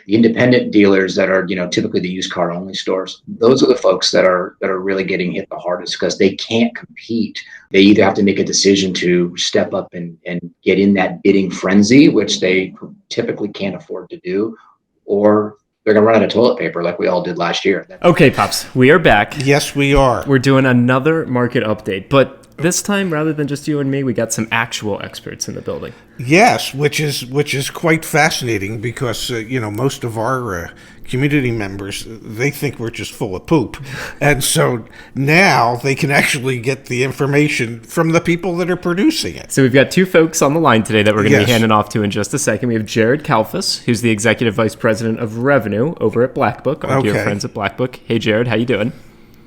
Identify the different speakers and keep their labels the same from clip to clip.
Speaker 1: the independent dealers that are, typically the used car only stores. Those are the folks that are really getting hit the hardest because they can't compete. They either have to make a decision to step up and get in that bidding frenzy, which they typically can't afford to do, or they're going to run out of toilet paper like we all did last year.
Speaker 2: Okay, Pops, we are back.
Speaker 3: Yes, we are.
Speaker 2: We're doing another market update, but this time, rather than just you and me, we got some actual experts in the building.
Speaker 3: Yes, which is quite fascinating because most of our community members, they think we're just full of poop, and so now they can actually get the information from the people that are producing it.
Speaker 2: So we've got two folks on the line today that we're going to be handing off to in just a second. We have Jared Kalfus, who's the Executive Vice President of Revenue over at Black Book, our dear friends at Black Book. Hey, Jared, how you doing?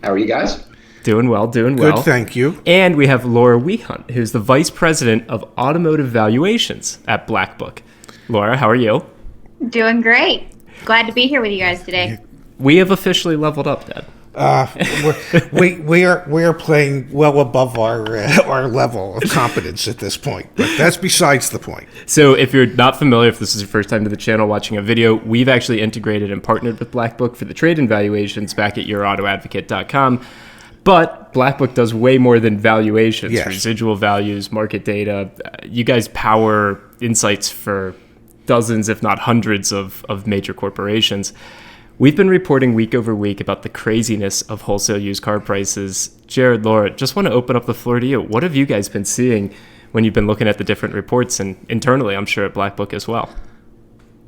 Speaker 1: How are you guys?
Speaker 2: Doing well.
Speaker 3: Good, thank you.
Speaker 2: And we have Laura Wehunt, who's the Vice President of Automotive Valuations at Black Book. Laura, how are you?
Speaker 4: Doing great. Glad to be here with you guys today.
Speaker 2: We have officially leveled up, Dad.
Speaker 3: We are playing well above our level of competence at this point, but that's besides the point.
Speaker 2: So if you're not familiar, if this is your first time to the channel watching a video, we've actually integrated and partnered with Black Book for the trade-in valuations back at yourautoadvocate.com. But Black Book does way more than valuations, residual values, market data. You guys power insights for dozens, if not hundreds of major corporations. We've been reporting week over week about the craziness of wholesale used car prices. Jared, Laura, just want to open up the floor to you. What have you guys been seeing when you've been looking at the different reports and internally, I'm sure, at Black Book as well?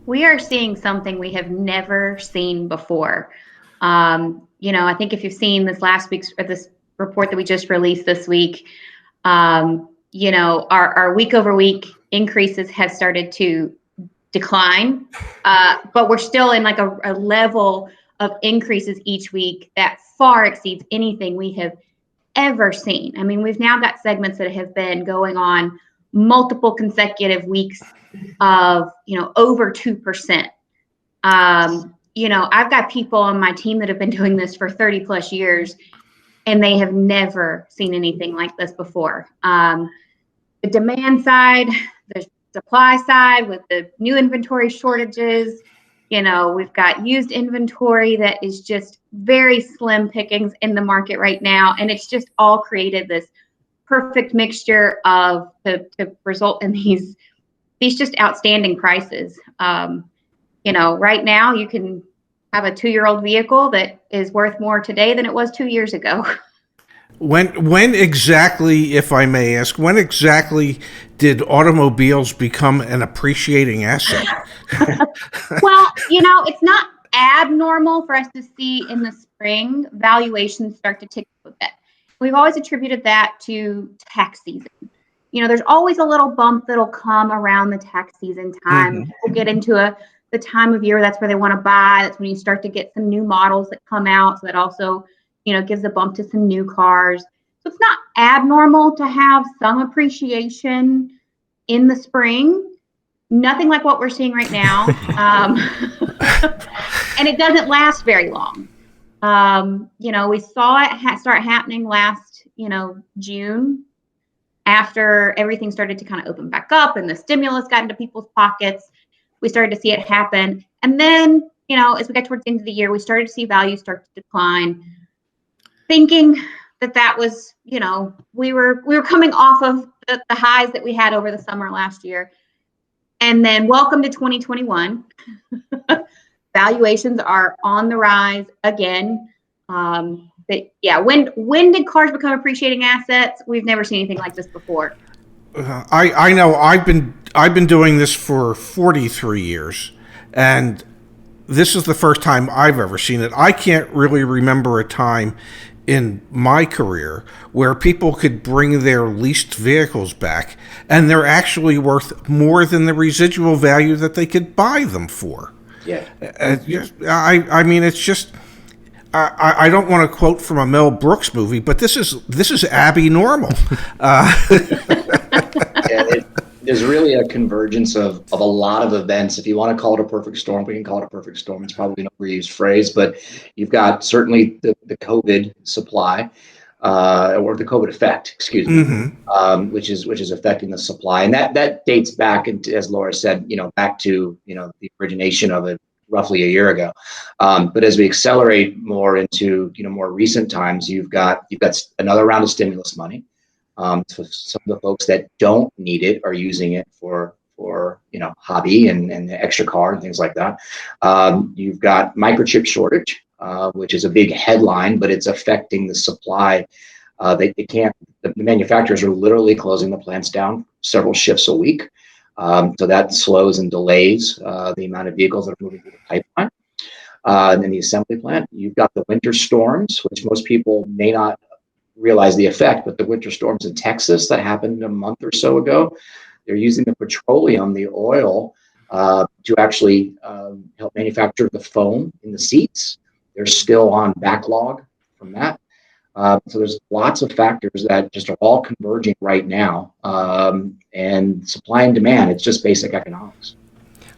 Speaker 4: We are seeing something we have never seen before. I think if you've seen this report that we just released this week, our week over week increases have started to decline, but we're still in like a level of increases each week that far exceeds anything we have ever seen. I mean, we've now got segments that have been going on multiple consecutive weeks of, over 2%. I've got people on my team that have been doing this for 30 plus years, and they have never seen anything like this before. The demand side, the supply side with the new inventory shortages, we've got used inventory that is just very slim pickings in the market right now. And it's just all created this perfect mixture of to result in these just outstanding prices. Right now you can have a 2-year-old vehicle that is worth more today than it was 2 years ago.
Speaker 3: When exactly, if I may ask, when exactly did automobiles become an appreciating asset?
Speaker 4: Well, it's not abnormal for us to see in the spring valuations start to tick up a bit. We've always attributed that to tax season. There's always a little bump that'll come around the tax season time.
Speaker 3: Mm-hmm.
Speaker 4: We'll get into the time of year that's where they want to buy. That's when you start to get some new models that come out. So that also, gives a bump to some new cars. So it's not abnormal to have some appreciation in the spring. Nothing like what we're seeing right now. And it doesn't last very long. We saw it start happening last, June, after everything started to kind of open back up and the stimulus got into people's pockets. We started to see it happen. And then, as we got towards the end of the year, we started to see values start to decline, thinking that was, we were coming off of the highs that we had over the summer last year. And then welcome to 2021. Valuations are on the rise again. When did cars become appreciating assets? We've never seen anything like this before.
Speaker 3: I know I've been doing this for 43 years, and this is the first time I've ever seen it. I can't really remember a time in my career where people could bring their leased vehicles back and they're actually worth more than the residual value that they could buy them for.
Speaker 1: Yeah.
Speaker 3: I mean, it's just, I don't want to quote from a Mel Brooks movie, but this is Abby normal.
Speaker 1: There's really a convergence of a lot of events. If you want to call it a perfect storm, we can call it a perfect storm. It's probably an overused phrase, but you've got certainly the COVID supply, or the COVID effect, excuse me,
Speaker 3: Mm-hmm.
Speaker 1: which is affecting the supply, and that dates back, and as Laura said, back to the origination of it roughly a year ago. But as we accelerate more into more recent times, you've got another round of stimulus money. So some of the folks that don't need it are using it for hobby and the extra car and things like that. You've got microchip shortage, which is a big headline, but it's affecting the supply. They can't. The manufacturers are literally closing the plants down several shifts a week. So that slows and delays the amount of vehicles that are moving through the pipeline. And then the assembly plant. You've got the winter storms, which most people may not realize the effect, but the winter storms in Texas that happened a month or so ago, they're using the petroleum, the oil, to actually help manufacture the foam in the seats. They're still on backlog from that. So there's lots of factors that just are all converging right now. And supply and demand, it's just basic economics.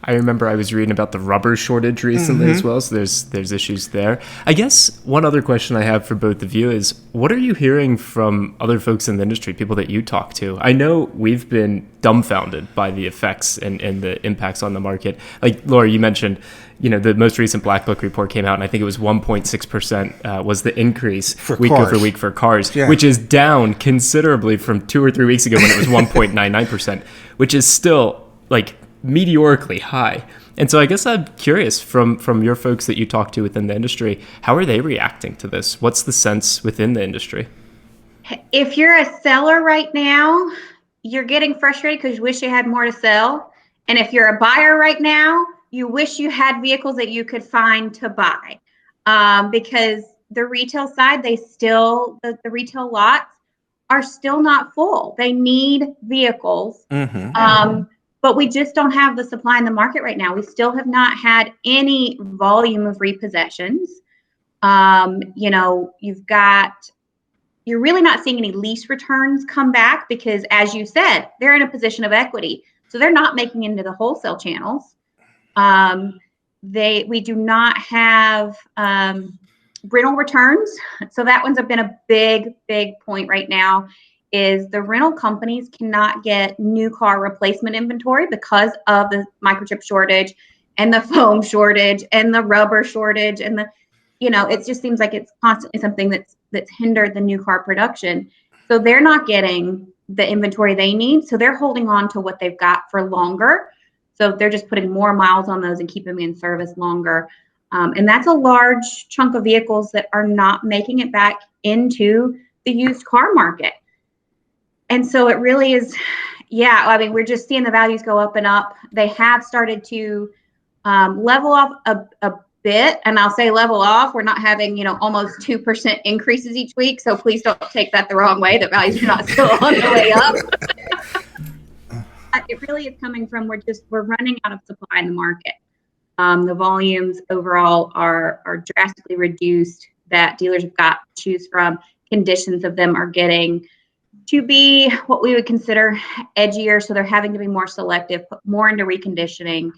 Speaker 2: I remember I was reading about the rubber shortage recently as well, so there's issues there. I guess one other question I have for both of you is, what are you hearing from other folks in the industry, people that you talk to? I know we've been dumbfounded by the effects and the impacts on the market. Like, Laura, you mentioned, the most recent Black Book report came out, and I think it was 1.6% was the increase for week over week for cars, which is down considerably from 2 or 3 weeks ago when it was 1.99%, which is still like meteorically high. And so I guess I'm curious from your folks that you talk to within the industry, how are they reacting to this? What's the sense within the industry?
Speaker 4: If you're a seller right now, you're getting frustrated because you wish you had more to sell. And if you're a buyer right now, you wish you had vehicles that you could find to buy. Because the retail side, the retail lots are still not full. They need vehicles. But we just don't have the supply in the market right now. We still have not had any volume of repossessions. You're really not seeing any lease returns come back because, as you said, they're in a position of equity. So they're not making it into the wholesale channels. We do not have rental returns. So that one's been a big point right now. Is the rental companies cannot get new car replacement inventory because of the microchip shortage and the foam shortage and the rubber shortage and it just seems like it's constantly something that's hindered the new car production. So they're not getting the inventory they need. So they're holding on to what they've got for longer. So they're just putting more miles on those and keeping them in service longer. And that's a large chunk of vehicles that are not making it back into the used car market. And so it really is, we're just seeing the values go up and up. They have started to level off a bit. And I'll say level off. We're not having, almost 2% increases each week. So please don't take that the wrong way. The values are not still on the way up. It really is coming from, we're running out of supply in the market. The volumes overall are drastically reduced that dealers have got to choose from. Conditions of them are getting to be what we would consider edgier. So they're having to be more selective, put more into reconditioning.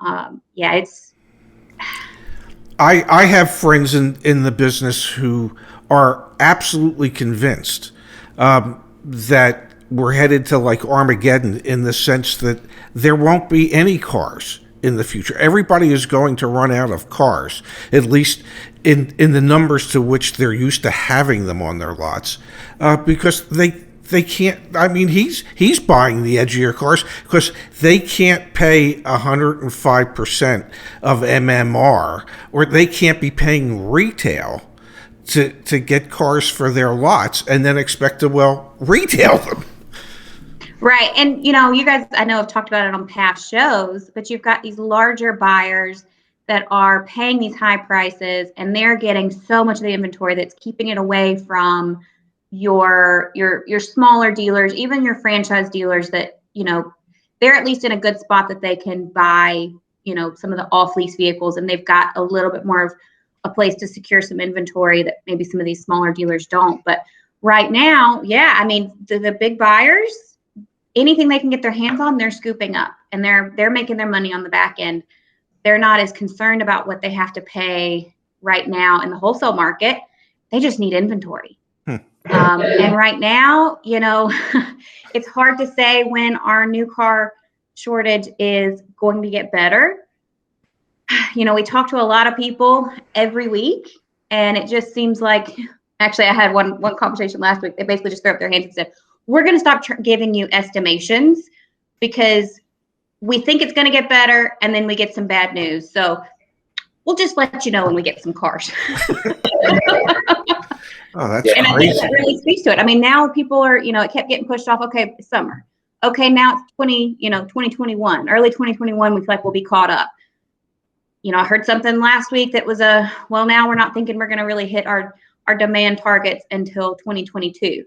Speaker 3: I have friends in the business who are absolutely convinced that we're headed to like Armageddon in the sense that there won't be any cars in the future. Everybody is going to run out of cars, at least in the numbers to which they're used to having them on their lots, because they can't. I mean, he's buying the edgier cars because they can't pay 105% of MMR, or they can't be paying retail to get cars for their lots and then expect to retail them.
Speaker 4: Right. And, you guys, I know have talked about it on past shows, but you've got these larger buyers that are paying these high prices and they're getting so much of the inventory that's keeping it away from your smaller dealers, even your franchise dealers that, they're at least in a good spot that they can buy, some of the off-lease vehicles, and they've got a little bit more of a place to secure some inventory that maybe some of these smaller dealers don't. But right now, the big buyers, anything they can get their hands on, they're scooping up, and they're making their money on the back end. They're not as concerned about what they have to pay right now in the wholesale market. They just need inventory. And right now, it's hard to say when our new car shortage is going to get better. we talk to a lot of people every week, and it just seems like, actually, I had one conversation last week. They basically just threw up their hands and said, we're going to stop giving you estimations because we think it's going to get better, and then we get some bad news. So we'll just let you know when we get some cars.
Speaker 3: Oh, that's
Speaker 4: and
Speaker 3: crazy.
Speaker 4: I think that really speaks to it. I mean, now people are, it kept getting pushed off. Okay, summer. Okay, now it's 2021, early 2021. We feel like we'll be caught up. I heard something last week that was well, now we're not thinking we're going to really hit our demand targets until 2022.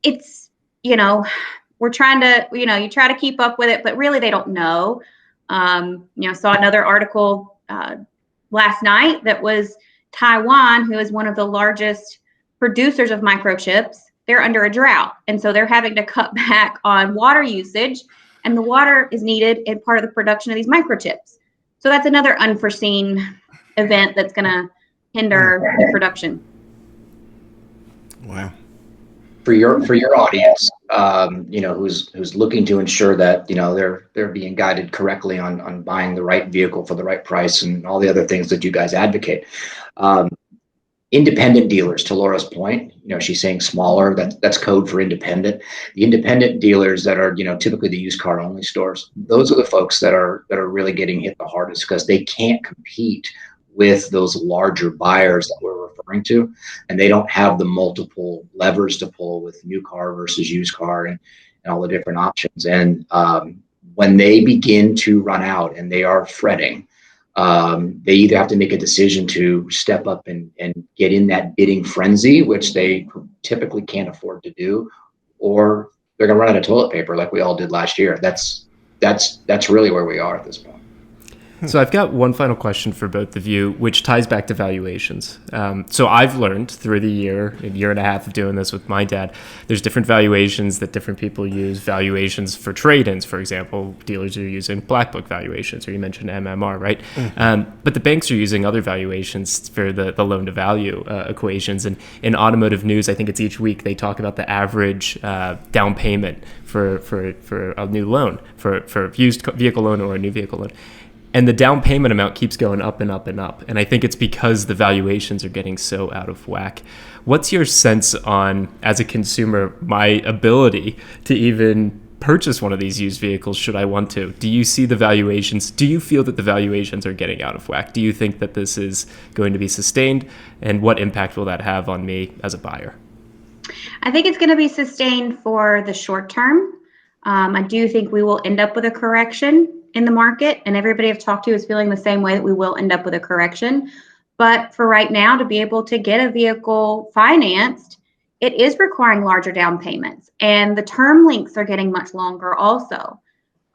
Speaker 4: It's, we're trying to, you try to keep up with it, but really they don't know. Saw another article last night that was Taiwan, who is one of the largest producers of microchips. They're under a drought. And so they're having to cut back on water usage, and the water is needed in part of the production of these microchips. So that's another unforeseen event that's going to hinder the production.
Speaker 3: Wow.
Speaker 1: For your audience, who's looking to ensure that they're being guided correctly on buying the right vehicle for the right price and all the other things that you guys advocate. Independent dealers, to Laura's point, she's saying smaller. That's code for independent. The independent dealers that are typically the used car only stores. Those are the folks that are really getting hit the hardest because they can't compete with those larger buyers that we're referring to, and they don't have the multiple levers to pull with new car versus used car and all the different options. And when they begin to run out and they are fretting, they either have to make a decision to step up and get in that bidding frenzy, which they typically can't afford to do, or they're going to run out of toilet paper like we all did last year. That's really where we are at this point.
Speaker 2: So I've got one final question for both of you, which ties back to valuations. So I've learned through the year and a half of doing this with my dad, there's different valuations that different people use. Valuations for trade-ins, for example, dealers are using Black Book valuations, or you mentioned MMR, right? Mm-hmm. But the banks are using other valuations for the loan-to-value equations. And in Automotive News, I think it's each week, they talk about the average down payment for a new loan, for a used vehicle loan or a new vehicle loan. And the down payment amount keeps going up and up and up. And I think it's because the valuations are getting so out of whack. What's your sense on, as a consumer, my ability to even purchase one of these used vehicles should I want to? Do you see the valuations? Do you feel that the valuations are getting out of whack? Do you think that this is going to be sustained? And what impact will that have on me as a buyer?
Speaker 4: I think it's going to be sustained for the short term. I do think we will end up with a correction in the market, and everybody I've talked to is feeling the same way, that we will end up with a correction. But for right now, to be able to get a vehicle financed, it is requiring larger down payments, and the term lengths are getting much longer also.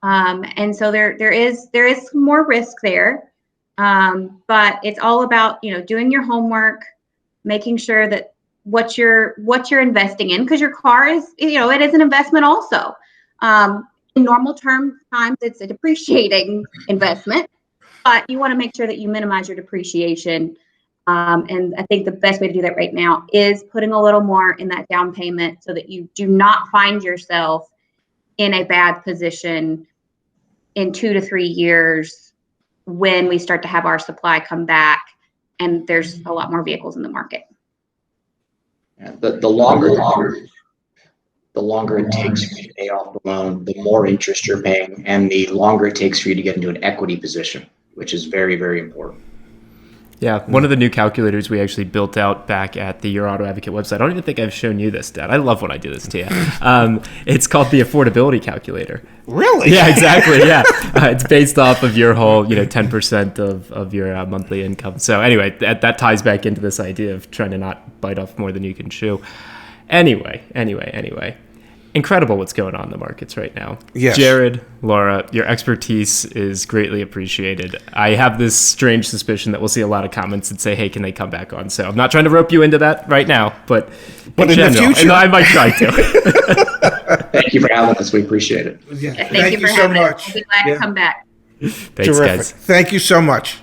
Speaker 4: And so there is more risk there. But it's all about, doing your homework, making sure that what you're investing in, because your car is, it is an investment also. In normal times, it's a depreciating investment, but you want to make sure that you minimize your depreciation. And I think the best way to do that right now is putting a little more in that down payment so that you do not find yourself in a bad position in 2 to 3 years when we start to have our supply come back and there's a lot more vehicles in the market.
Speaker 1: Yeah, the longer it takes for you to pay off the loan, the more interest you're paying, and the longer it takes for you to get into an equity position, which is very, very important.
Speaker 2: Yeah, one of the new calculators we actually built out back at the Your Auto Advocate website. I don't even think I've shown you this, Dad. I love when I do this to you. It's called the affordability calculator.
Speaker 3: Really?
Speaker 2: Yeah, exactly. Yeah, it's based off of your whole, 10% of your monthly income. So anyway, that ties back into this idea of trying to not bite off more than you can chew. Anyway. Incredible what's going on in the markets right now.
Speaker 3: Yes.
Speaker 2: Jared, Laura, your expertise is greatly appreciated. I have this strange suspicion that we'll see a lot of comments that say, hey, can they come back on? So I'm not trying to rope you into that right now, but in
Speaker 3: the future,
Speaker 2: I might try to.
Speaker 1: Thank you for having us. We appreciate it.
Speaker 3: Yeah.
Speaker 4: Thank you for
Speaker 3: so
Speaker 4: having
Speaker 3: much.
Speaker 4: us. I'll be glad to come back.
Speaker 2: Thanks,
Speaker 3: Terrific.
Speaker 2: guys.
Speaker 3: Thank you so much.